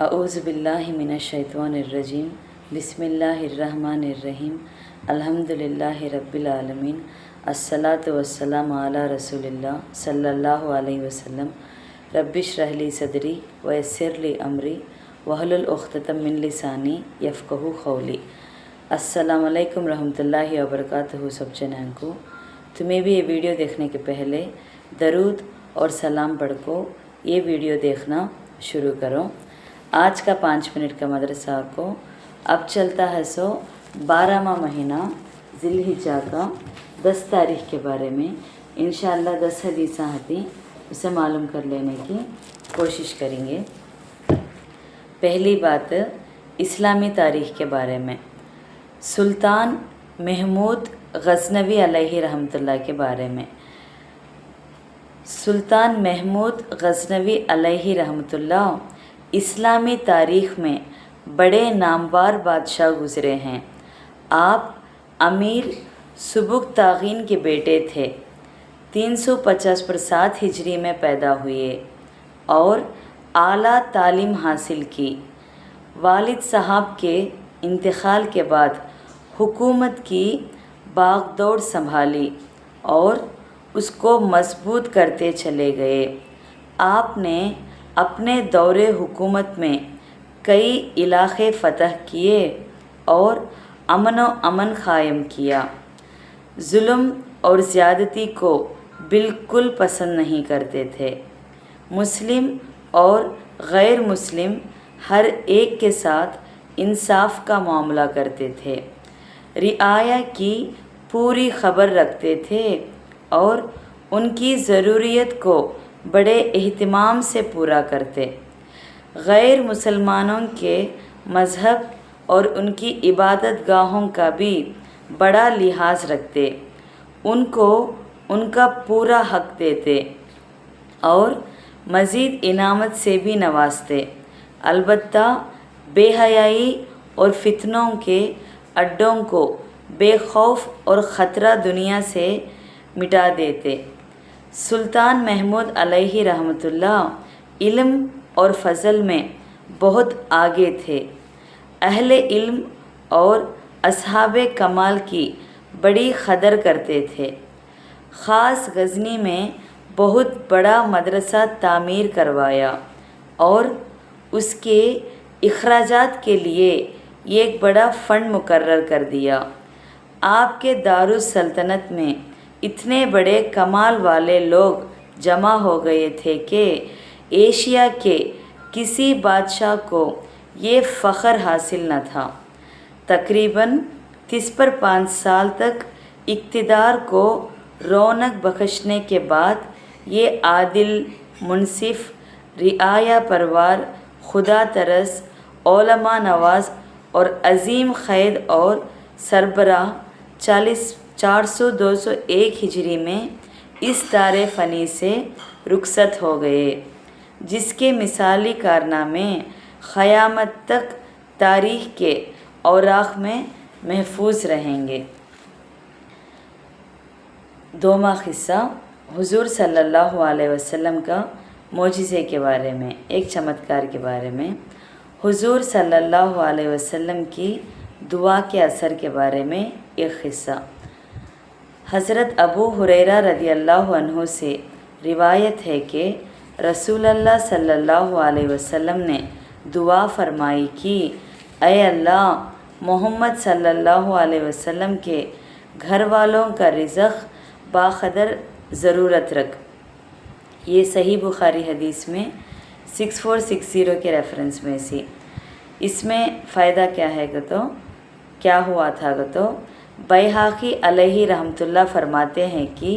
अऊज़ु बिल्लाहि मिनश्शैतानिर्रजीम बिस्मिल्लाहिर्रहमानिर्रहीम अल्हम्दुलिल्लाहि रब्बिल आलमीन अस्सलातु वस्सलामु अला रसूलिल्लाह सल्लल्लाहु अलैहि वसल्लम रब्बिश्रह ली सदरी वयस्सिर ली अमरी वहलुल उक़्दतम मिन लिसानी यफ़क़हू क़ौली। अस्सलामु अलैकुम रहमतुल्लाहि व बरकातहू। सब जनां को तुम्हें भी ये वीडियो देखने के पहले दरूद और सलाम पढ़ को ये वीडियो देखना शुरू करो। आज का 5 मिनट का मदरसा को अब चलता है 12वां महीना ज़िलहिज्जा का 10 तारीख के बारे में इंशाअल्लाह 10 हदीसा हती उसे मालूम कर लेने की कोशिश करेंगे। पहली बात इस्लामी तारीख़ के बारे में, सुल्तान महमूद गज़नवी अलैहि रहमतुल्लाह के बारे में। सुल्तान महमूद गज़नवी अलैहि रहमतुल्लाह इस्लामी तारीख़ में बड़े नामवर बादशाह गुज़रे हैं। आप अमीर सुबुक्तागीन के बेटे थे। 350 हिजरी में पैदा हुए और आला तालीम हासिल की। वालिद साहब के इंतकाल के बाद हुकूमत की बागडोर संभाली और उसको मजबूत करते चले गए। आपने अपने दौरे हुकूमत में कई इलाक़े फ़तह किए और अमन क़ायम किया। जुल्म और ज़्यादती को बिल्कुल पसंद नहीं करते थे। मुस्लिम और गैर मुस्लिम हर एक के साथ इंसाफ का मामला करते थे। रिआया की पूरी खबर रखते थे और उनकी ज़रूरियत को बड़े एहतिमाम से पूरा करते। गैर मुसलमानों के मज़हब और उनकी इबादत गाहों का भी बड़ा लिहाज रखते, उनको उनका पूरा हक़ देते और मज़ीद इनामत से भी नवाजते। अलबत्ता बेहयाई और फितनों के अड्डों को बेखौफ और ख़तरा दुनिया से मिटा देते। सुल्तान महमूद अलैहि रहमतुल्लाह इल्म और फ़ज़ल में बहुत आगे थे। अहले इल्म और अस्हाबे कमाल की बड़ी क़दर करते थे। ख़ास गज़नी में बहुत बड़ा मदरसा तामीर करवाया और उसके इखराजात के लिए एक बड़ा फ़ंड मुकर्रर कर दिया। आपके दारुस सल्तनत में इतने बड़े कमाल वाले लोग जमा हो गए थे कि एशिया के किसी बादशाह को ये फ़ख्र हासिल न था। तकरीबन 35 साल तक इक़्तिदार को रौनक बख्शने के बाद ये आदिल, मुनसिफ़, रिआया परवार, खुदा तरस, उलमा नवाज और अज़ीम क़ैद और सरबराह 401 हिजरी में इस दारे फ़नी से रुखसत हो गए, जिसके मिसाली कारनामे क़यामत तक तारीख़ के औराक़ में महफूज रहेंगे। 2वां क़िस्सा हुज़ूर सल्लल्लाहु अलैहि वसल्लम का मोजिज़े के बारे में, एक चमत्कार के बारे में। हुज़ूर सल्लल्लाहु अलैहि वसल्लम की दुआ के असर के बारे में एक क़िस्सा। हज़रत अबू हुरैरा रज़ियल्लाहु अन्हु से रिवायत है कि रसूलुल्लाह सल्लल्लाहु अलैहि वसल्लम ने दुआ फरमाई कि ऐ अल्लाह, मोहम्मद सल्लल्लाहु अलैहि वसल्लम के घर वालों का रिज़्क़ बाक़दर ज़रूरत रख। ये सही बुखारी हदीस में 6460 के रेफरेंस में सी। इसमें फ़ायदा क्या है तो क्या हुआ था तो बैहाक़ी अलैहि रहमतुल्लाह फरमाते हैं कि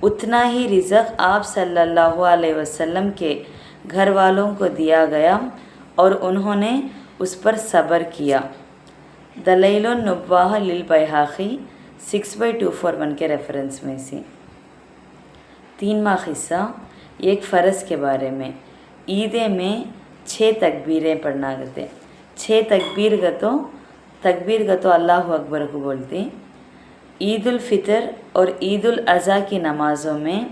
उतना ही रिज़्क़ आप सल्लल्लाहु अलैहि वसल्लम के घर वालों को दिया गया और उन्होंने उस पर सब्र किया। दलाइलुन नुब्वाह लिल बैहाक़ी 6/241 के रेफरेंस में से। 3वां क़िस्सा एक फ़र्ज़ के बारे में। ईदे में 6 तकबीरें पढ़ना करते। 6 तकबीर तो अल्लाहु अकबर को बोलते। ईदुल फ़ितर और ईदुल अज़हा की नमाज़ों में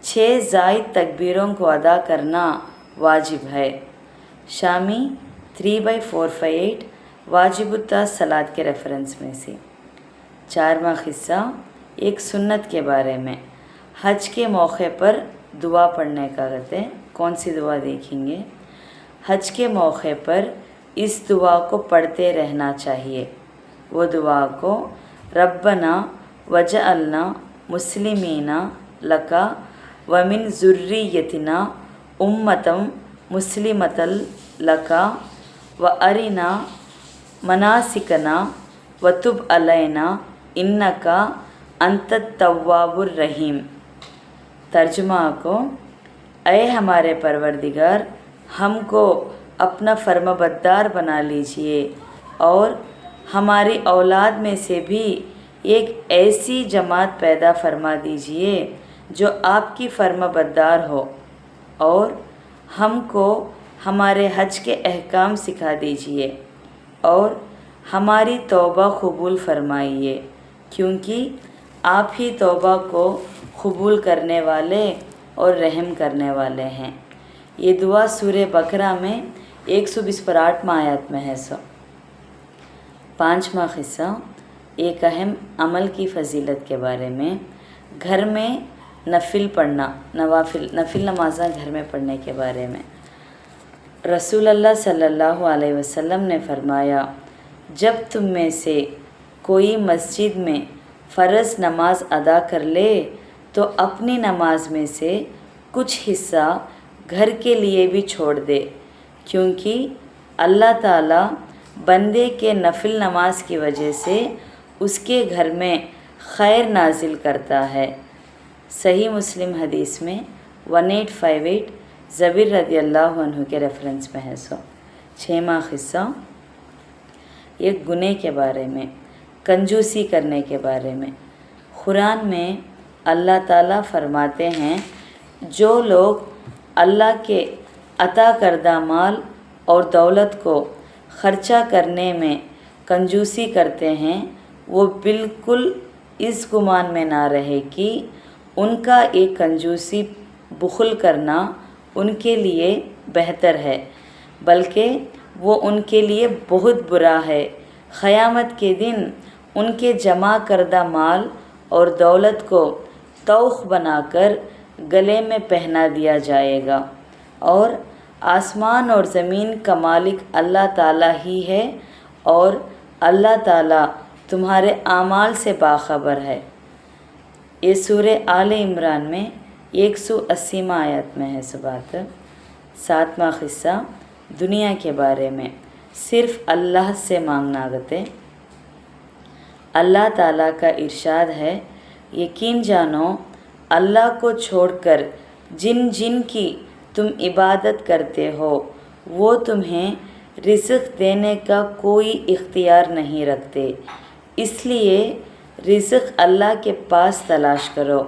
6 ज़ायद तकबीरों को अदा करना वाजिब है। शामी 3/458 वाजिबुत्ता सलात के रेफरेंस में से। 4वां हिस्सा एक सुन्नत के बारे में, हज के मौके पर दुआ पढ़ने का कहते हैं। कौन सी दुआ देखेंगे? हज के मौके पर इस दुआ को पढ़ते रहना चाहिए। वो दुआ को रब्बना वजअलना मुस्लिमीना लका वमिन ज़ुर्रियतिना उम्मतम मुस्लिमतल लका व अरिना मनासिकना वतुब अलैना इन्नका अंतत तव्वाबुर रहीम। तर्जुमा को, ऐ हमारे परवरदिगार, हमको अपना फर्माबरदार बना लीजिए और हमारी औलाद में से भी एक ऐसी जमात पैदा फरमा दीजिए जो आपकी फर्माबरदार हो, और हमको हमारे हज के अहकाम सिखा दीजिए और हमारी तौबा कबूल फरमाइए, क्योंकि आप ही तौबा को कबूल करने वाले और रहम करने वाले हैं। ये दुआ सूरह बकरा में 128 आयत में है। 5वां हिस्सा एक अहम अमल की फ़जीलत के बारे में, घर में नफिल पढ़ना, नफिल नमाज़ां घर में पढ़ने के बारे में। रसूलुल्लाह सल्लल्लाहु अलैहि वसल्लम ने फरमाया, जब तुम में से कोई मस्जिद में फ़र्ज़ नमाज अदा कर ले तो अपनी नमाज में से कुछ हिस्सा घर के लिए भी छोड़ दे, क्योंकि अल्लाह ताला बंदे के नफिल नमाज की वजह से उसके घर में खैर नाजिल करता है। सही मुस्लिम हदीस में 1858 ज़बीर रदियल्लाहु अन्हु के रेफरेंस में है। 6वां हिस्सा एक गुनाह के बारे में, कंजूसी करने के बारे में। कुरान में अल्लाह ताला फरमाते हैं, जो लोग अल्लाह के अता करदा माल और दौलत को ख़र्चा करने में कंजूसी करते हैं, वो बिल्कुल इस गुमान में ना रहे कि उनका एक कंजूसी बुखल करना उनके लिए बेहतर है, बल्कि वो उनके लिए बहुत बुरा है। क़यामत के दिन उनके जमा करदा माल और दौलत को तौख बनाकर गले में पहना दिया जाएगा, और आसमान और ज़मीन का मालिक अल्लाह ताला ही है, और अल्लाह ताला तुम्हारे आमाल से बाखबर है। ये सूरह आले इमरान में 180वां आयत में है। 7वां हिस्सा दुनिया के बारे में, सिर्फ़ अल्लाह से मांगना गते। अल्लाह ताला का इरशाद है, यकीन जानो अल्लाह को छोड़कर जिन जिन की तुम इबादत करते हो वो तुम्हें रिज़्क़ देने का कोई इख्तियार नहीं रखते, इसलिए रिज़्क़ अल्लाह के पास तलाश करो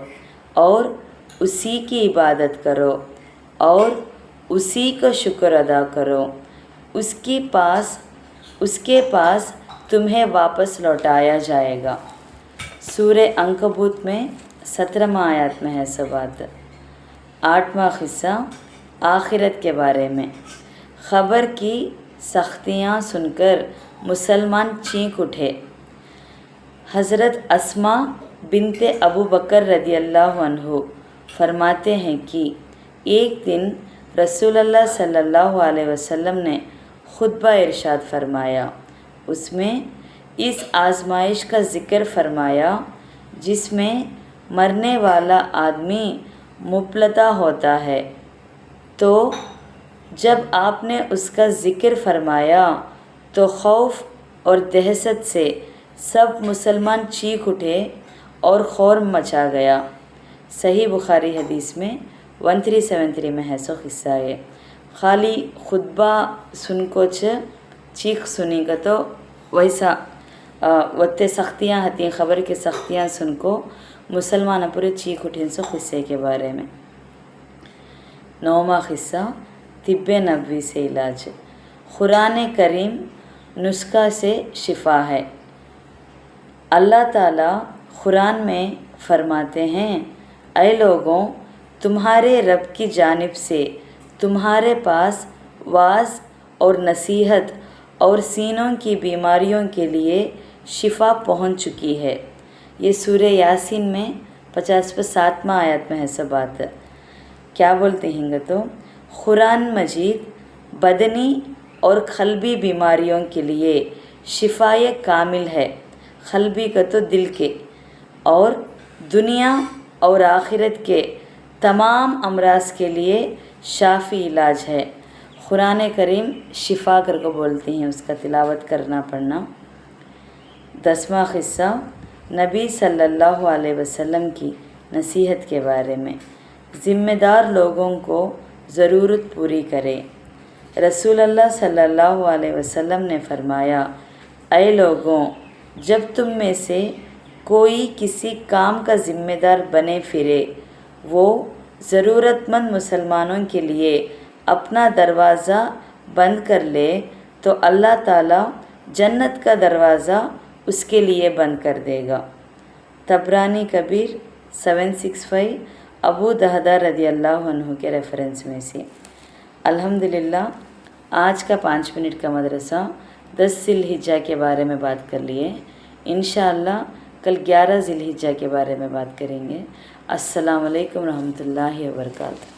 और उसी की इबादत करो और उसी का शुक्र अदा करो, उसके पास तुम्हें वापस लौटाया जाएगा। सूरह अंकबूत में 17वां आयत में है। 8वां हिस्सा आखिरत के बारे में, ख़बर की सख्तियाँ सुनकर मुसलमान चीख उठे। हज़रत अस्मा बिनते अबू बकर रदियल्लाहु अन्हु फरमाते हैं कि एक दिन रसूलुल्लाह सल्लल्लाहु अलैहि वसल्लम ने खुतबा इरशाद फरमाया। उसमें इस आजमाइश का ज़िक्र फरमाया जिसमें मरने वाला आदमी मुबतला होता है। तो जब आपने उसका ज़िक्र फरमाया तो खौफ और दहशत से सब मुसलमान चीख उठे और खौर मचा गया। सही बुखारी हदीस में 1373 में है। हिस्सा है खाली खुतबा सुन कुछ चीख सुनेगा तो वैसा वत्ते सख्तियाँ हती, ख़बर की सख्तियाँ सुन को मुसलमान पूरे चीख उठे। सो हिस्से के बारे में 9वां हिस्सा तिब्बे नबवी से इलाज। कुरान करीम नुस्खा से शिफा है। अल्लाह ताला कुरान में फरमाते हैं, ऐ लोगों, तुम्हारे रब की जानिब से तुम्हारे पास वाज اور نصیحت اور سینوں کی بیماریوں کے لیے شفا پہنچ چکی ہے۔ یہ سورہ یاسین میں 57 آیت میں ہے سب بات۔ کیا بولتے ہیں گے تو قرآن مجید بدنی اور قلبی بیماریوں کے لیے شفائے کامل ہے، قلبی کا تو دل کے، اور دنیا اور آخرت کے تمام امراض کے لیے شافی علاج ہے۔ قرآن کریم شفا کر کو بولتے ہیں، اس کا تلاوت کرنا پڑھنا۔ 10واں قصہ نبی صلی اللہ علیہ وسلم کی نصیحت کے بارے میں۔ ذمہ دار لوگوں کو ضرورت پوری کرے۔ رسول اللہ صلی اللہ علیہ وسلم نے فرمایا، اے لوگوں، جب تم میں سے کوئی کسی کام کا ذمہ دار بنے پھرے، وہ ضرورت مند مسلمانوں کے لیے اپنا دروازہ بند کر لے تو اللہ تعالیٰ جنت کا دروازہ اس کے لیے بند کر دے گا۔ طبرانی کبیر 765 ابو دہدہ رضی اللہ عنہ کے ریفرنس میں سے۔ الحمدللہ آج کا 5 منٹ کا مدرسہ 10 ذی الحجہ کے بارے میں بات کر لیے۔ انشاءاللہ کل 11 ذی الحجہ کے بارے میں بات کریں گے۔ السلام علیکم ورحمۃ اللہ وبرکاتہ۔